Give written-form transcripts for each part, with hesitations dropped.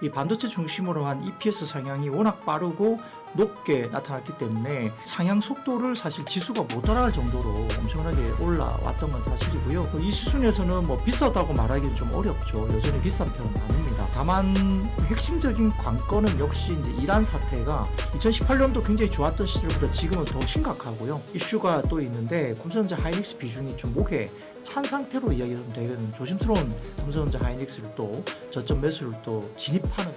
이 반도체 중심으로 한 EPS 상향이 워낙 빠르고 높게 나타났기 때문에 상향 속도를 사실 지수가 못 따라갈 정도로 엄청나게 올라왔던 건 사실이고요. 이 수준에서는 뭐 비싸다고 말하기는 좀 어렵죠. 여전히 비싼 편은 아닙니다. 다만 핵심적인 관건은 역시 이제 이란 사태가 2018년도 굉장히 좋았던 시절보다 지금은 더 심각하고요. 이슈가 또 있는데 삼성전자 하이닉스 비중이 좀 목에 찬 상태로 이야기하면 되는 조심스러운 삼성전자 하이닉스를 또 저점 매수를 또 진입하는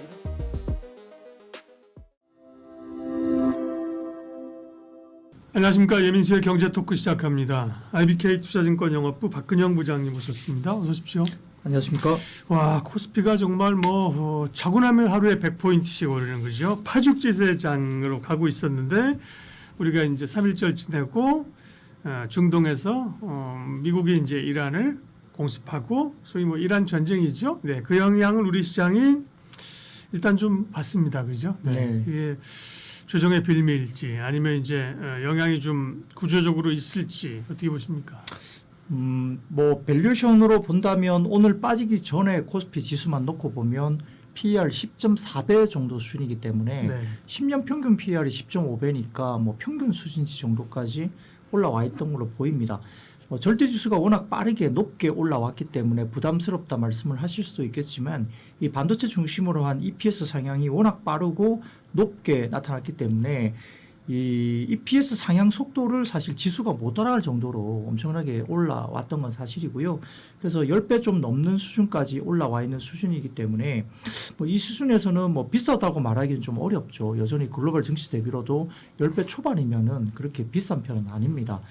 안녕하십니까. 예민수의 경제토크 시작합니다. IBK 투자증권 영업부 박근영 부장님 오셨습니다. 어서 오십시오. 안녕하십니까. 와, 코스피가 정말 자고 나면 하루에 100포인트씩 오르는 거죠. 파죽지세 장으로 가고 있었는데 우리가 이제 3.1절 지내고 중동에서 미국이 이제 이란을 공습하고 소위 이란 전쟁이죠. 네, 그 영향을 우리 시장이 일단 좀 받습니다. 그죠? 네. 이게 조정의 빌미일지 아니면 이제 영향이 좀 구조적으로 있을지 어떻게 보십니까? 뭐 밸류션으로 본다면 오늘 빠지기 전에 코스피 지수만 놓고 보면 PER 10.4배 정도 수준이기 때문에 네. 10년 평균 PER이 10.5배니까 뭐 평균 수준치 정도까지 올라와 있던 걸로 보입니다. 절대 지수가 워낙 빠르게 높게 올라왔기 때문에 부담스럽다 말씀을 하실 수도 있겠지만 이 반도체 중심으로 한 EPS 상향이 워낙 빠르고 높게 나타났기 때문에 이 EPS 상향 속도를 사실 지수가 못 따라갈 정도로 엄청나게 올라왔던 건 사실이고요. 그래서 10배 좀 넘는 수준까지 올라와 있는 수준이기 때문에 이 수준에서는 비싸다고 말하기는 좀 어렵죠. 여전히 글로벌 증시 대비로도 10배 초반이면은 그렇게 비싼 편은 아닙니다.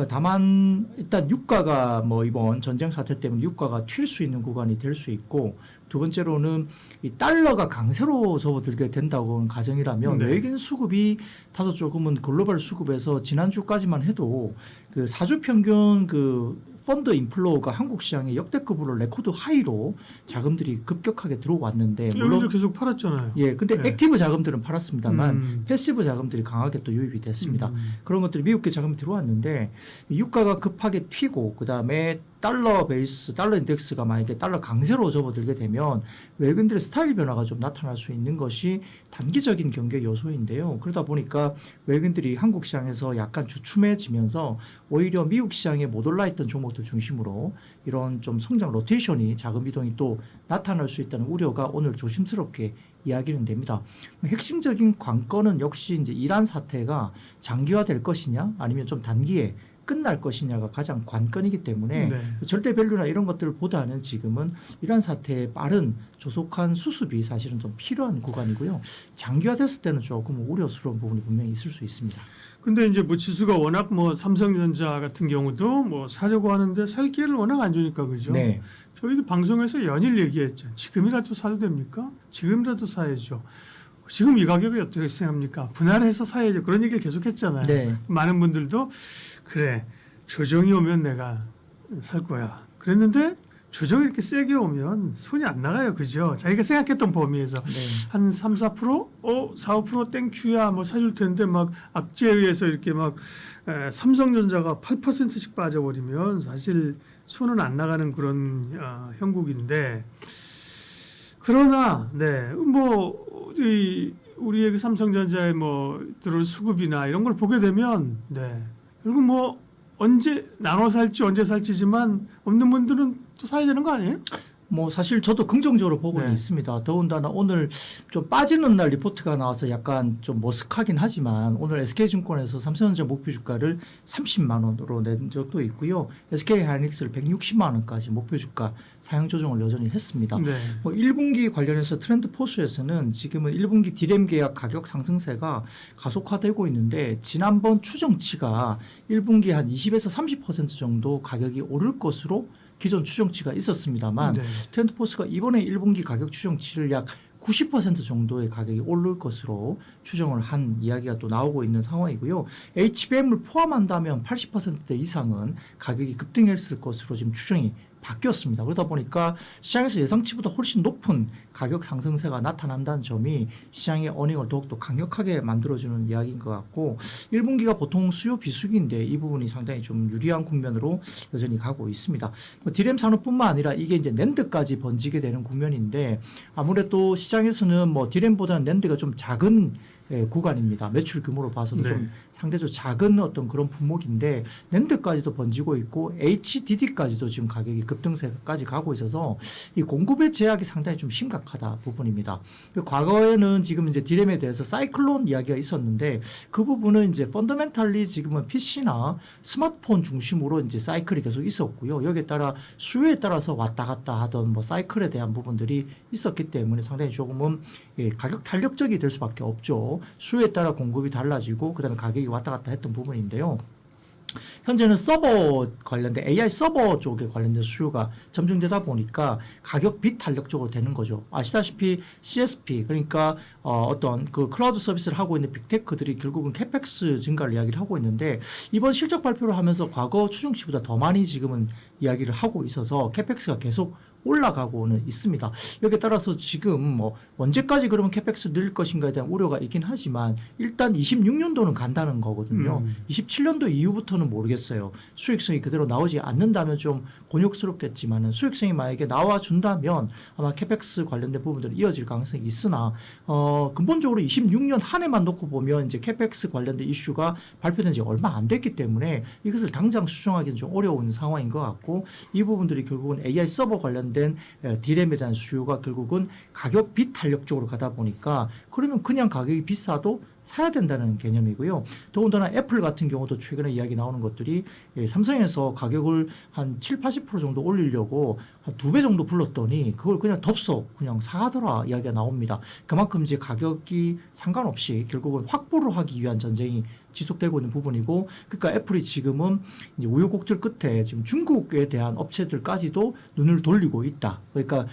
다만 일단 유가가 이번 전쟁 사태 때문에 유가가 튈 수 있는 구간이 될 수 있고, 두 번째로는 이 달러가 강세로 접어들게 된다고 가정이라면 네. 외국인 수급이 다소 조금은 글로벌 수급에서 지난주까지만 해도 그 4주 평균 그 펀드 인플로우가 한국 시장에 역대급으로 레코드 하이로 자금들이 급격하게 들어왔는데 여기도 계속 팔았잖아요. 예, 근데 네. 액티브 자금들은 팔았습니다만 패시브 자금들이 강하게 또 유입이 됐습니다. 그런 것들이 미국계 자금이 들어왔는데 유가가 급하게 튀고 그다음에 달러 베이스, 달러 인덱스가 만약에 달러 강세로 접어들게 되면 외국인들의 스타일 변화가 좀 나타날 수 있는 것이 단기적인 경계 요소인데요. 그러다 보니까 외국인들이 한국 시장에서 약간 주춤해지면서 오히려 미국 시장에 못 올라있던 종목들 중심으로 이런 좀 성장 로테이션이 자금 이동이 또 나타날 수 있다는 우려가 오늘 조심스럽게 이야기는 됩니다. 핵심적인 관건은 역시 이제 이란 사태가 장기화될 것이냐 아니면 좀 단기에 끝날 것이냐가 가장 관건이기 때문에 네. 절대 밸류나 이런 것들보다는 지금은 이란 사태의 빠른 조속한 수습이 사실은 좀 필요한 구간이고요. 장기화됐을 때는 조금 우려스러운 부분이 분명히 있을 수 있습니다. 근데 이제 지수가 워낙 삼성전자 같은 경우도 사려고 하는데 살 기회를 워낙 안 주니까 그죠? 네. 저희도 방송에서 연일 얘기했죠. 지금이라도 사도 됩니까? 지금이라도 사야죠. 지금 이 가격이 어떻게 생각합니까? 분할해서 사야죠. 그런 얘기를 계속 했잖아요. 네. 많은 분들도 그래 조정이 오면 내가 살 거야. 그랬는데 조정이 이렇게 세게 오면 손이 안 나가요. 그죠? 자기가 생각했던 범위에서 네. 한 3, 4%? 4, 5% 땡큐야 사줄 텐데 악재에 의해서 이렇게 삼성전자가 8%씩 빠져버리면 사실 손은 안 나가는 그런 형국인데, 그러나 우리의 그 삼성전자의 들어올 수급이나 이런 걸 보게 되면 그리고 언제 나눠 살지 언제 살지지만 없는 분들은 또 사야 되는 거 아니에요? 사실 저도 긍정적으로 보고는 네. 있습니다. 더군다나 오늘 좀 빠지는 날 리포트가 나와서 약간 좀 머쓱하긴 하지만 오늘 SK증권에서 삼성전자 목표 주가를 30만 원으로 낸 적도 있고요. SK하이닉스를 160만 원까지 목표 주가 사양 조정을 여전히 했습니다. 네. 1분기 관련해서 트렌드 포스에서는 지금은 1분기 디램 계약 가격 상승세가 가속화되고 있는데 지난번 추정치가 1분기 한 20에서 30% 정도 가격이 오를 것으로 기존 추정치가 있었습니다만 네. 트렌드 포스가 이번에 1분기 가격 추정치를 약 90% 정도의 가격이 오를 것으로 추정을 한 이야기가 또 나오고 있는 상황이고요. HBM을 포함한다면 80% 이상은 가격이 급등했을 것으로 지금 추정이 바뀌었습니다. 그러다 보니까 시장에서 예상치보다 훨씬 높은 가격 상승세가 나타난다는 점이 시장의 어닝을 더욱더 강력하게 만들어주는 이야기인 것 같고 1분기가 보통 수요 비수기인데 이 부분이 상당히 좀 유리한 국면으로 여전히 가고 있습니다. 디램 산업뿐만 아니라 이게 이제 낸드까지 번지게 되는 국면인데 아무래도 시장에서는 뭐 디램보다는 낸드가 좀 작은 구간입니다. 매출 규모로 봐서도 네. 좀 상대적으로 작은 어떤 그런 품목인데 낸드까지도 번지고 있고 HDD까지도 지금 가격이 급등세까지 가고 있어서 이 공급의 제약이 상당히 좀 심각하다 부분입니다. 과거에는 지금 이제 디램에 대해서 사이클론 이야기가 있었는데 그 부분은 이제 펀더멘탈리 지금은 PC나 스마트폰 중심으로 이제 사이클이 계속 있었고요. 여기에 따라 수요에 따라서 왔다 갔다 하던 뭐 사이클에 대한 부분들이 있었기 때문에 상당히 조금은 가격 탄력적이 될 수밖에 없죠. 수요에 따라 공급이 달라지고 그다음에 가격이 왔다 갔다 했던 부분인데요. 현재는 서버 관련된 AI 서버 쪽에 관련된 수요가 점증되다 보니까 가격 비탄력적으로 되는 거죠. 아시다시피 CSP 그러니까 어떤 그 클라우드 서비스를 하고 있는 빅테크들이 결국은 캐펙스 증가를 이야기를 하고 있는데 이번 실적 발표를 하면서 과거 추정치보다 더 많이 지금은 이야기를 하고 있어서 캐펙스가 계속 올라가고는 있습니다. 여기에 따라서 지금 뭐 언제까지 그러면 캐펙스 늘 것인가에 대한 우려가 있긴 하지만 일단 26년도는 간다는 거거든요. 27년도 이후부터는 모르겠어요. 수익성이 그대로 나오지 않는다면 좀 곤욕스럽겠지만은 수익성이 만약에 나와준다면 아마 캐펙스 관련된 부분들은 이어질 가능성이 있으나 근본적으로 26년 한 해만 놓고 보면 이제 캐펙스 관련된 이슈가 발표된 지 얼마 안 됐기 때문에 이것을 당장 수정하기는 좀 어려운 상황인 것 같고 이 부분들이 결국은 AI 서버 관련된 디램에 대한 수요가 결국은 가격 비탄력 쪽으로 가다 보니까 그러면 그냥 가격이 비싸도 사야 된다는 개념이고요. 더군다나 애플 같은 경우도 최근에 이야기 나오는 것들이 삼성에서 가격을 한 7, 80% 정도 올리려고 한 2배 정도 불렀더니 그걸 그냥 덥석 그냥 사가더라 이야기가 나옵니다. 그만큼 이제 가격이 상관없이 결국은 확보를 하기 위한 전쟁이 지속되고 있는 부분이고 그러니까 애플이 지금은 이제 우여곡절 끝에 지금 중국에 대한 업체들까지도 눈을 돌리고 있다. 그러니까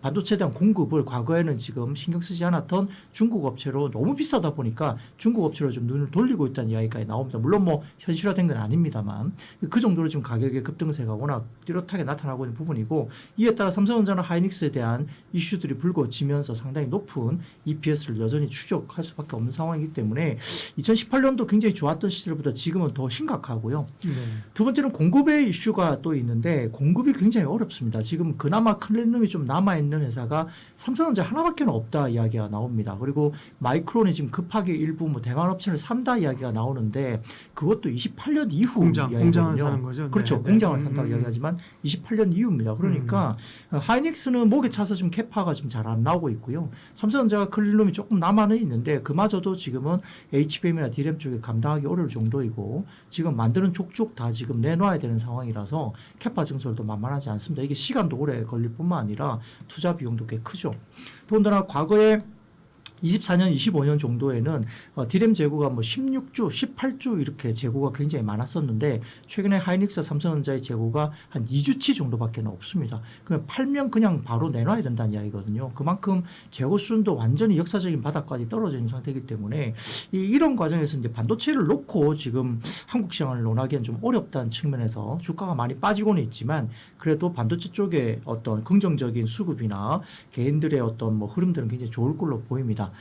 반도체에 대한 공급을 과거에는 지금 신경 쓰지 않았던 중국 업체로 너무 비싸다 보니까 중국 업체로 좀 눈을 돌리고 있다는 이야기가 나옵니다. 물론 뭐 현실화된 건 아닙니다만 그 정도로 지금 가격의 급등세가 워낙 뚜렷하게 나타나고 있는 부분이고 이에 따라 삼성전자나 하이닉스에 대한 이슈들이 불거지면서 상당히 높은 EPS를 여전히 추적할 수밖에 없는 상황이기 때문에 2018년도 굉장히 좋았던 시절보다 지금은 더 심각하고요. 네. 두 번째는 공급의 이슈가 또 있는데 공급이 굉장히 어렵습니다. 지금 그나마 클린룸이 좀 남아있는 회사가 삼성전자 하나밖에 없다 이야기가 나옵니다. 그리고 마이크론이 지금 급하게 일부 뭐 대만 업체를 산다 이야기가 나오는데 그것도 28년 이후 공장을 사는 거죠. 그렇죠. 네. 공장을 산다고 이야기하지만 28년 이후입니다. 그러니까 하이닉스는 목에 차서 지금 캐파가 지금 잘 안 나오고 있고요. 삼성전자가 클린룸이 조금 남아는 있는데 그마저도 지금은 HBM이나 DRAM 쪽에 감당하기 어려울 정도이고 지금 만드는 족족 다 지금 내놔야 되는 상황이라서 캐파 증설도 만만하지 않습니다. 이게 시간도 오래 걸릴 뿐만 아니라 투자 비용도 꽤 크죠. 더군다나 과거에 24년, 25년 정도에는 디램 재고가 뭐 16주, 18주 이렇게 재고가 굉장히 많았었는데 최근에 하이닉스 삼성전자의 재고가 한 2주치 정도밖에 없습니다. 그러면 팔면 그냥 바로 내놔야 된다는 이야기거든요. 그만큼 재고 수준도 완전히 역사적인 바닥까지 떨어져 있는 상태이기 때문에 이런 과정에서 이제 반도체를 놓고 지금 한국 시장을 논하기엔 좀 어렵다는 측면에서 주가가 많이 빠지고는 있지만 그래도 반도체 쪽에 어떤 긍정적인 수급이나 개인들의 어떤 뭐 흐름들은 굉장히 좋을 걸로 보입니다.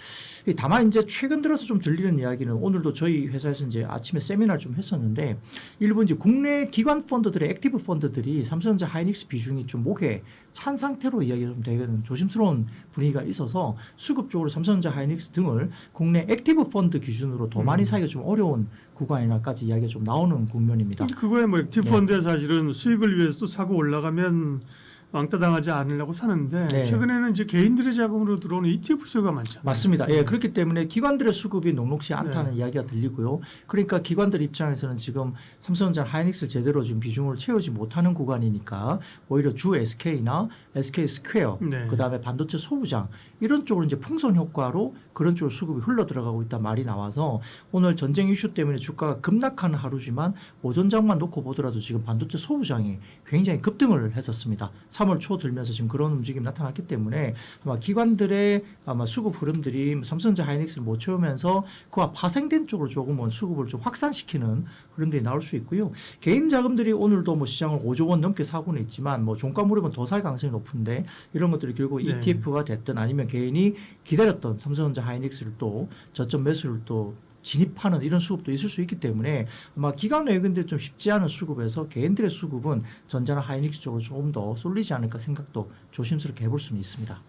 다만 이제 최근 들어서 좀 들리는 이야기는 오늘도 저희 회사에서 이제 아침에 세미나를 좀 했었는데 일부 이제 국내 기관 펀드들의 액티브 펀드들이 삼성전자 하이닉스 비중이 좀 목에 찬 상태로 이야기가 좀 되는 조심스러운 분위기가 있어서 수급 쪽으로 삼성전자 하이닉스 등을 국내 액티브 펀드 기준으로 더 많이 사기가 좀 어려운 구간이나까지 이야기가 좀 나오는 국면입니다. 그거에 뭐 액티브 펀드에 사실은 수익을 위해서 또 사고 올라가면 왕따 당하지 않으려고 사는데 네. 최근에는 이제 개인들의 자금으로 들어오는 ETF 수요가 많잖아요. 맞습니다. 예, 그렇기 때문에 기관들의 수급이 녹록지 않다는 네. 이야기가 들리고요. 그러니까 기관들 입장에서는 지금 삼성전자 하이닉스를 제대로 지금 비중을 채우지 못하는 구간이니까 오히려 주 SK나 SK 스퀘어, 네. 그다음에 반도체 소부장 이런 쪽으로 이제 풍선 효과로 그런 쪽으로 수급이 흘러 들어가고 있다 말이 나와서 오늘 전쟁 이슈 때문에 주가가 급락하는 하루지만 오전장만 놓고 보더라도 지금 반도체 소부장이 굉장히 급등을 했었습니다. 3월 초 들면서 지금 그런 움직임이 나타났기 때문에 아마 기관들의 아마 수급 흐름들이 삼성전자 하이닉스를 못 채우면서 그와 파생된 쪽으로 조금은 수급을 좀 확산시키는 흐름들이 나올 수 있고요. 개인 자금들이 오늘도 뭐 시장을 5조 원 넘게 사고는 있지만 뭐 종가 무릎은 더 살 가능성이 높은데 이런 것들이 결국 네. ETF가 됐든 아니면 개인이 기다렸던 삼성전자 하이닉스를 또 저점 매수를 또 진입하는 이런 수급도 있을 수 있기 때문에 아마 기관 외국인들이 좀 쉽지 않은 수급에서 개인들의 수급은 전자나 하이닉스 쪽으로 조금 더 쏠리지 않을까 생각도 조심스럽게 해볼 수는 있습니다.